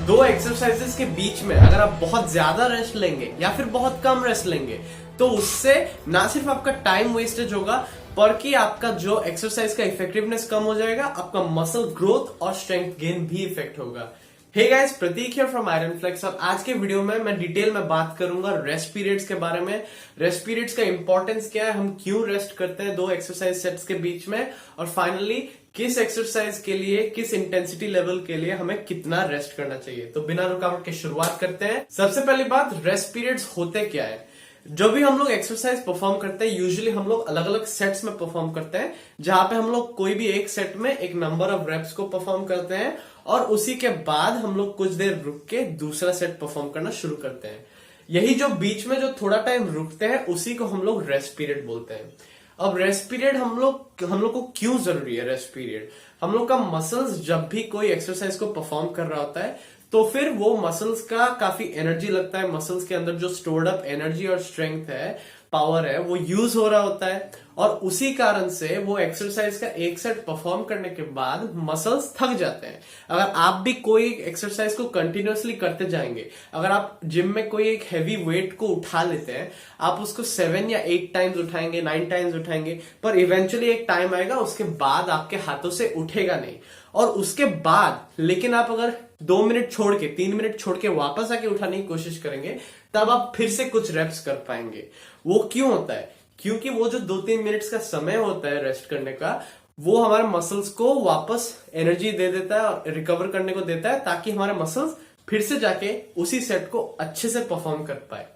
दो एक्सरसाइजेस के बीच में अगर आप बहुत ज्यादा रेस्ट लेंगे या फिर बहुत कम रेस्ट लेंगे तो उससे ना सिर्फ आपका टाइम वेस्टेज होगा बल्कि आपका जो एक्सरसाइज का इफेक्टिवनेस कम हो जाएगा, आपका मसल ग्रोथ और स्ट्रेंथ गेन भी इफेक्ट होगा। Hey guys, Prateek here from iron flex और आज के वीडियो में मैं डिटेल में बात करूंगा रेस्ट पीरियड्स के बारे में। रेस्ट पीरियड्स का इंपॉर्टेंस क्या है, हम क्यों रेस्ट करते हैं दो एक्सरसाइज सेट्स के बीच में, और फाइनली किस एक्सरसाइज के लिए, किस इंटेंसिटी लेवल के लिए हमें कितना रेस्ट करना चाहिए। तो बिना रुकावट के शुरुआत करते हैं। सबसे पहली बात, रेस्ट पीरियड्स होते क्या है। जो भी हम लोग एक्सरसाइज परफॉर्म करते हैं यूजुअली हम लोग अलग अलग सेट्स में परफॉर्म करते हैं, जहां पे हम लोग कोई भी एक सेट में एक नंबर ऑफ रेप्स को परफॉर्म करते हैं और उसी के बाद हम लोग कुछ देर रुक के दूसरा सेट परफॉर्म करना शुरू करते हैं। यही जो बीच में जो थोड़ा टाइम रुकते हैं उसी को हम लोग रेस्ट पीरियड बोलते हैं। अब रेस्ट पीरियड हम लोग को क्यों जरूरी है। रेस्ट पीरियड हम लोग का मसल्स जब भी कोई एक्सरसाइज को परफॉर्म कर रहा होता है तो फिर वो मसल्स का काफी एनर्जी लगता है, मसल्स के अंदर जो स्टोर्ड अप एनर्जी और स्ट्रेंथ है, पावर है, वो यूज हो रहा होता है और उसी कारण से वो एक्सरसाइज का एक सेट परफॉर्म करने के बाद मसल्स थक जाते हैं। अगर आप भी कोई एक्सरसाइज को कंटिन्यूअसली करते जाएंगे, अगर आप जिम में कोई एक हैवी वेट को उठा लेते हैं, आप उसको 7 या 8 टाइम्स उठाएंगे, 9 टाइम्स उठाएंगे, पर इवेंचुअली एक टाइम आएगा उसके बाद आपके हाथों से उठेगा नहीं। और उसके बाद लेकिन आप अगर 2 मिनट छोड़ के, 3 मिनट छोड़ के वापस आके उठाने की कोशिश करेंगे तब आप फिर से कुछ रेप्स कर पाएंगे। वो क्यों होता है? क्योंकि वो जो 2-3 मिनट्स का समय होता है रेस्ट करने का, वो हमारे मसल्स को वापस एनर्जी दे देता है और रिकवर करने को देता है, ताकि हमारे मसल्स फिर से जाके उसी सेट को अच्छे से परफॉर्म कर पाए।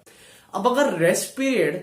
अब अगर रेस्ट पीरियड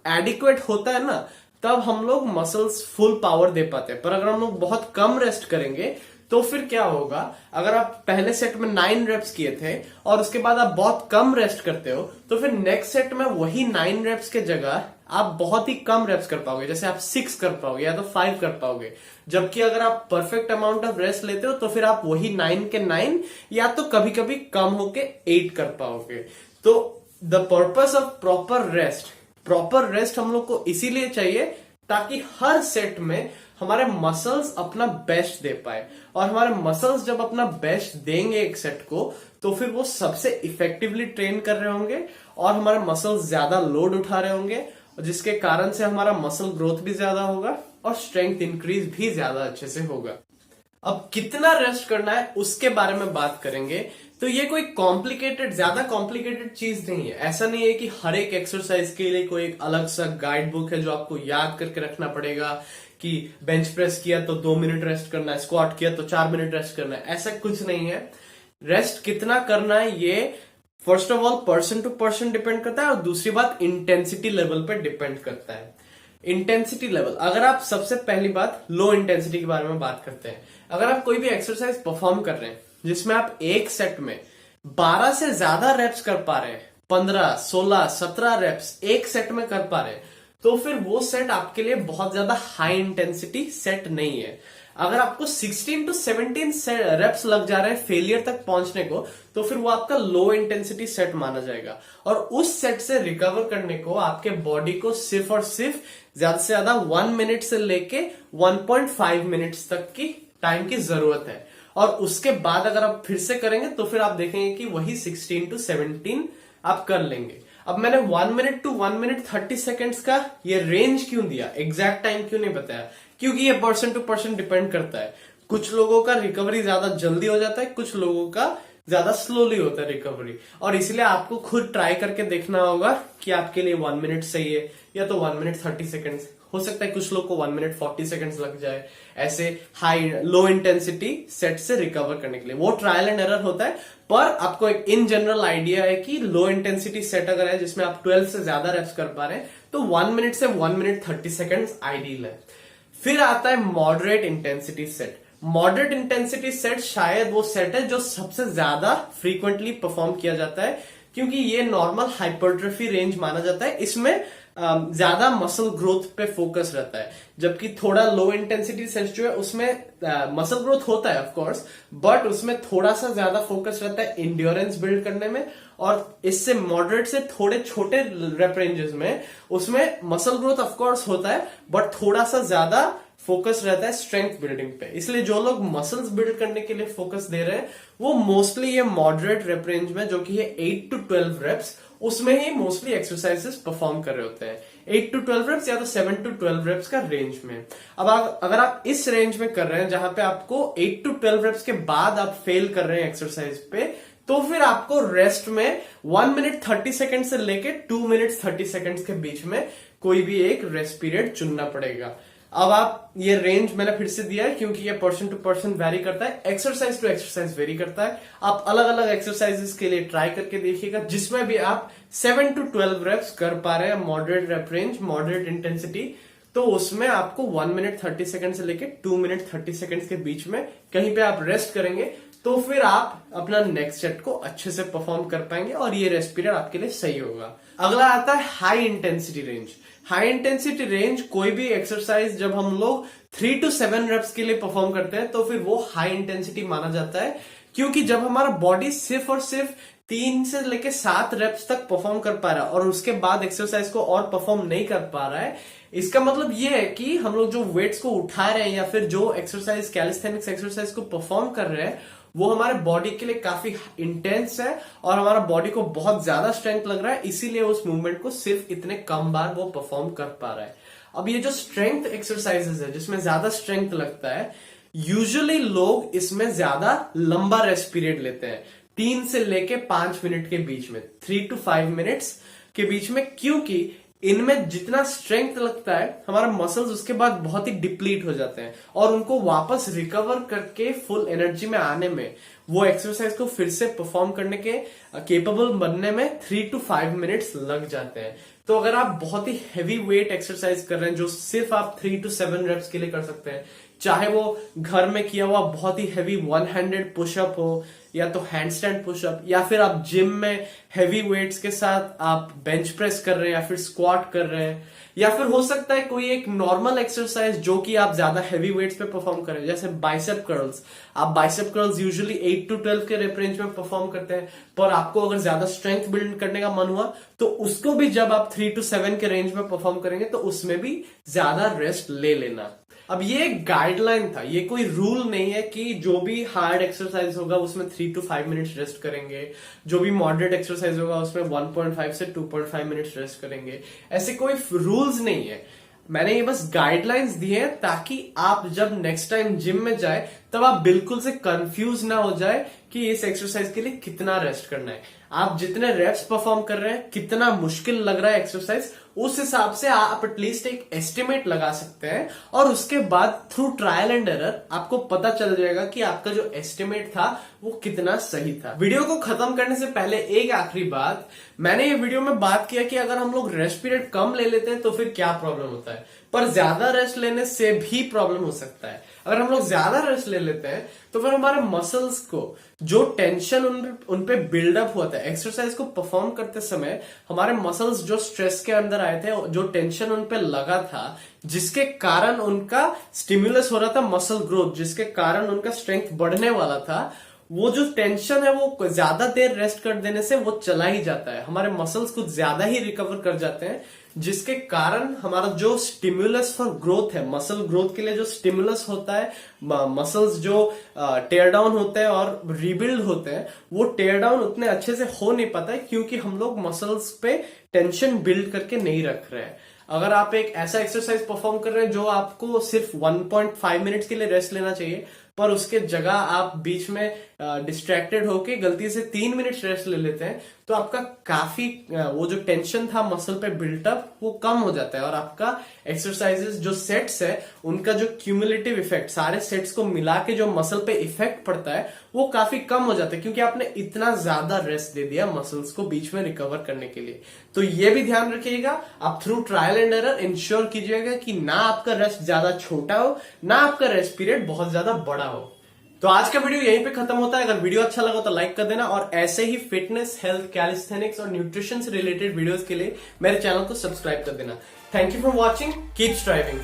एडिक्वेट होता है ना, तब हम लोग मसल्स फुल पावर दे पाते हैं। पर अगर हम लोग बहुत कम रेस्ट करेंगे तो फिर क्या होगा, अगर आप पहले सेट में 9 रेप्स किए थे और उसके बाद आप बहुत कम रेस्ट करते हो तो फिर नेक्स्ट सेट में वही 9 रेप्स के जगह आप बहुत ही कम रेप्स कर पाओगे, जैसे आप 6 कर पाओगे या तो 5 कर पाओगे। जबकि अगर आप परफेक्ट अमाउंट ऑफ रेस्ट लेते हो तो फिर आप वही 9 के 9 या तो कभी कभी कम होके 8 कर पाओगे। तो the purpose of proper rest हम लोग को इसीलिए चाहिए ताकि हर सेट में हमारे मसल्स अपना बेस्ट दे पाए, और हमारे मसल्स जब अपना बेस्ट देंगे एक सेट को तो फिर वो सबसे इफेक्टिवली ट्रेन कर रहे होंगे और हमारे मसल्स ज्यादा लोड उठा रहे होंगे, जिसके कारण से हमारा मसल ग्रोथ भी ज्यादा होगा और स्ट्रेंथ इंक्रीज भी ज्यादा अच्छे से होगा। अब कितना रेस्ट करना है उसके बारे में बात करेंगे। तो ये कोई ज्यादा कॉम्प्लिकेटेड चीज नहीं है। ऐसा नहीं है कि हर एक एक्सरसाइज के लिए कोई एक अलग सा गाइड बुक है जो आपको याद करके रखना पड़ेगा कि बेंच प्रेस किया तो 2 मिनट रेस्ट करना है, स्क्वाट किया तो 4 मिनट रेस्ट करना है। ऐसा कुछ नहीं है। रेस्ट कितना करना है ये first of all person to person depend करता है और दूसरी बात इंटेंसिटी लेवल पे डिपेंड करता है। इंटेंसिटी लेवल, अगर आप सबसे पहली बात लो इंटेंसिटी के बारे में बात करते हैं। अगर आप कोई भी एक्सरसाइज परफॉर्म कर रहे हैं जिसमें आप एक सेट में 12 से ज्यादा रेप्स कर पा रहे हैं, 15, 16, 17 रेप्स एक सेट में कर पा रहे हैं, तो फिर वो सेट आपके लिए बहुत ज्यादा हाई इंटेंसिटी सेट नहीं है। अगर आपको 16 to 17 रेप्स लग जा रहे हैं फेलियर तक पहुंचने को, तो फिर वो आपका लो इंटेंसिटी सेट माना जाएगा। और उस सेट से रिकवर करने को आपके बॉडी को सिर्फ और सिर्फ ज्यादा से ज्यादा 1 मिनट से लेके 1.5 मिनट्स तक की टाइम की जरूरत है। और उसके बाद अगर आप फिर से करेंगे तो फिर आप देखेंगे कि वही 16 to 17 आप कर लेंगे। अब मैंने 1 मिनट to 1 मिनट 30 सेकेंड्स का ये रेंज क्यों दिया, एग्जैक्ट टाइम क्यों नहीं बताया, क्योंकि ये पर्सन टू पर्सन डिपेंड करता है। कुछ लोगों का रिकवरी ज्यादा जल्दी हो जाता है, कुछ लोगों का ज्यादा स्लोली होता है रिकवरी, और इसलिए आपको खुद ट्राई करके देखना होगा कि आपके लिए 1 मिनट सही है या तो 1 मिनट 30 सेकेंड्स। हो सकता है कुछ लोग को 1 मिनट 40 सेकेंड्स लग जाए ऐसे लो इंटेंसिटी सेट से रिकवर करने के लिए। वो ट्रायल एंड एरर होता है, पर आपको एक इन जनरल आइडिया है कि लो इंटेंसिटी सेट अगर है जिसमें आप 12 से ज्यादा रेप्स कर पा रहे हैं तो 1 मिनट से 1 मिनट 30 सेकेंड्स आइडियल है। फिर आता है moderate intensity set. Moderate intensity set शायद वो सेट है जो सबसे ज्यादा फ्रीक्वेंटली परफॉर्म किया जाता है, क्योंकि ये नॉर्मल हाइपरट्रोफी रेंज माना जाता है। इसमें ज्यादा मसल ग्रोथ पे फोकस रहता है, जबकि थोड़ा लो इंटेंसिटी सेट जो है उसमें मसल ग्रोथ होता है ऑफ कोर्स, बट उसमें थोड़ा सा ज्यादा फोकस रहता है इंड्योरेंस बिल्ड करने में। और इससे मॉडरेट से थोड़े छोटे रेप रेंजेस में उसमें मसल ग्रोथ ऑफ कोर्स होता है, बट थोड़ा सा ज्यादा फोकस रहता है स्ट्रेंथ बिल्डिंग पे। इसलिए जो लोग मसल्स बिल्ड करने के लिए फोकस दे रहे हैं वो मोस्टली ये मॉडरेट रेप रेंज में, जो कि है 8 to 12 रेप्स, उसमें ही मोस्टली एक्सरसाइजेस परफॉर्म कर रहे होते हैं। 8 to 12 रेप्स या तो 7 to 12 रेप्स का रेंज में। अब अगर आप इस रेंज में कर रहे हैं जहां पे आपको 8 to 12 रेप्स के बाद आप फेल कर रहे हैं एक्सरसाइज पे, तो फिर आपको रेस्ट में 1 minute 30 सेकंड से लेके 2 minutes 30 सेकंड्स के बीच में कोई भी एक रेस्ट पीरियड चुनना पड़ेगा। अब आप ये रेंज मैंने फिर से दिया है क्योंकि ये पर्सन टू पर्सन वेरी करता है, एक्सरसाइज टू एक्सरसाइज वेरी करता है। आप अलग अलग एक्सरसाइजेस के लिए ट्राई करके देखिएगा जिसमें भी आप 7 to 12 रेप्स कर पा रहे हैं moderate rape range, moderate intensity, तो उसमें आपको 1 minute 30 सेकंड से लेके 2 minute 30 सेकंड्स के बीच में कहीं पे आप रेस्ट करेंगे तो फिर आप अपना नेक्स्ट सेट को अच्छे से परफॉर्म कर पाएंगे और ये रेस्ट पीरियड आपके लिए सही होगा। अगला आता है high intensity range. High intensity range कोई भी एक्सरसाइज जब हम लोग 3 to 7 रेप्स के लिए परफॉर्म करते हैं तो फिर वो हाई इंटेंसिटी माना जाता है, क्योंकि जब हमारा बॉडी सिर्फ और सिर्फ 3 से लेके 7 रेप्स तक परफॉर्म कर पा रहा है और उसके बाद एक्सरसाइज को और परफॉर्म नहीं कर पा रहा है, इसका मतलब ये है कि हम लोग जो वेट्स को उठा रहे हैं या फिर जो एक्सरसाइज कैलिस्थेनिक्स एक्सरसाइज को परफॉर्म कर रहे हैं वो हमारे बॉडी के लिए काफी इंटेंस है और हमारा बॉडी को बहुत ज्यादा स्ट्रेंथ लग रहा है, इसीलिए उस मूवमेंट को सिर्फ इतने कम बार वो परफॉर्म कर पा रहा है। अब ये जो स्ट्रेंथ एक्सरसाइजेस है जिसमें ज्यादा स्ट्रेंथ लगता है, यूजुअली लोग इसमें ज्यादा लंबा रेस्ट पीरियड लेते हैं, 3 से लेके 5 मिनट के बीच में, 3 to 5 मिनट्स के बीच में, क्योंकि इनमें जितना स्ट्रेंथ लगता है हमारा मसल्स उसके बाद बहुत ही डिप्लीट हो जाते हैं और उनको वापस रिकवर करके फुल एनर्जी में आने में, वो एक्सरसाइज को फिर से परफॉर्म करने के केपेबल बनने में 3 to 5 मिनट्स लग जाते हैं। तो अगर आप बहुत ही हैवी वेट एक्सरसाइज कर रहे हैं जो सिर्फ आप 3 to 7 रेप्स के लिए कर सकते हैं, चाहे वो घर में किया हुआ बहुत ही हैवी 1 हैंडेड पुशअप हो या तो हैंडस्टैंड पुशअप, या फिर आप जिम में हैवी वेट्स के साथ आप बेंच प्रेस कर रहे हैं या फिर स्क्वाट कर रहे हैं, या फिर हो सकता है कोई एक नॉर्मल एक्सरसाइज जो कि आप ज्यादा हैवी वेट्स पे परफॉर्म कर रहे हैं, जैसे बाइसेप कर्ल्स। आप बाइसेप कर्ल्स यूजुअली 8 to 12 के रेप रेंज में परफॉर्म करते हैं, पर आपको अगर ज्यादा स्ट्रेंथ बिल्ड करने का मन हुआ तो उसको भी जब आप 3 to 7 के रेंज में परफॉर्म करेंगे तो उसमें भी ज्यादा रेस्ट ले लेना। अब ये एक गाइडलाइन था, ये कोई रूल नहीं है कि जो भी हार्ड एक्सरसाइज होगा उसमें 3 to 5 मिनट्स रेस्ट करेंगे, जो भी मॉडरेट एक्सरसाइज होगा उसमें 1.5 से 2.5 मिनट्स रेस्ट करेंगे, ऐसे कोई रूल्स नहीं है। मैंने ये बस गाइडलाइंस दिए हैं ताकि आप जब नेक्स्ट टाइम जिम में जाए तब आप बिल्कुल से कंफ्यूज ना हो जाए कि इस एक्सरसाइज के लिए कितना रेस्ट करना है। आप जितने रेप्स परफॉर्म कर रहे हैं, कितना मुश्किल लग रहा है एक्सरसाइज, उस हिसाब से आप एटलीस्ट एक एस्टिमेट लगा सकते हैं और उसके बाद थ्रू ट्रायल एंड एरर आपको पता चल जाएगा कि आपका जो एस्टिमेट था वो कितना सही था। वीडियो को खत्म करने से पहले एक आखिरी बात, मैंने ये वीडियो में बात किया कि अगर हम लोग रेस्ट पीरियड कम ले लेते हैं तो फिर क्या प्रॉब्लम होता है, पर ज्यादा रेस्ट लेने से भी प्रॉब्लम हो सकता है। अगर हम लोग ज्यादा रेस्ट ले लेते हैं तो फिर हमारे मसल्स को जो टेंशन उन पे बिल्डअप हुआ था एक्सरसाइज को परफॉर्म करते समय, हमारे मसल्स जो स्ट्रेस के अंदर आए थे, जो टेंशन उन पे लगा था, जिसके कारण उनका स्टिमुलस हो रहा था मसल ग्रोथ, जिसके कारण उनका स्ट्रेंथ बढ़ने वाला था, वो जो टेंशन है वो ज्यादा देर रेस्ट कर देने से वो चला ही जाता है, हमारे मसल्स कुछ ज्यादा ही रिकवर कर जाते हैं, जिसके कारण हमारा जो स्टिमुलस फॉर ग्रोथ है, मसल ग्रोथ के लिए जो स्टिमुलस होता है, मसल्स जो टेयर डाउन होते हैं और रीबिल्ड होते हैं, वो टेयर डाउन उतने अच्छे से हो नहीं पाता है क्योंकि हम लोग मसल्स पे टेंशन बिल्ड करके नहीं रख रहे हैं। अगर आप एक ऐसा एक्सरसाइज परफॉर्म कर रहे हैं जो आपको सिर्फ 1.5 मिनट्स के लिए रेस्ट लेना चाहिए, पर उसके जगह आप बीच में डिस्ट्रैक्टेड होके गलती से 3 मिनट्स रेस्ट ले लेते हैं, तो आपका काफी वो जो टेंशन था मसल पे बिल्टअप वो कम हो जाता है और आपका एक्सरसाइजेस जो सेट्स है उनका जो क्यूमुलेटिव इफेक्ट, सारे सेट्स को मिला के जो मसल पे इफेक्ट पड़ता है वो काफी कम हो जाता है, क्योंकि आपने इतना ज्यादा रेस्ट दे दिया मसल्स को बीच में रिकवर करने के लिए। तो ये भी ध्यान रखिएगा, आप through trial and error ensure कीजिएगा कि ना आपका रेस्ट ज्यादा छोटा हो, ना आपका रेस्ट पीरियड बहुत ज्यादा बड़ा हो। तो आज का वीडियो यहीं पे खत्म होता है। अगर वीडियो अच्छा लगा तो लाइक कर देना और ऐसे ही फिटनेस, हेल्थ, कैलिस्थेनिक्स और न्यूट्रिशन से रिलेटेड वीडियोस के लिए मेरे चैनल को सब्सक्राइब कर देना। Thank you for watching, keep striving.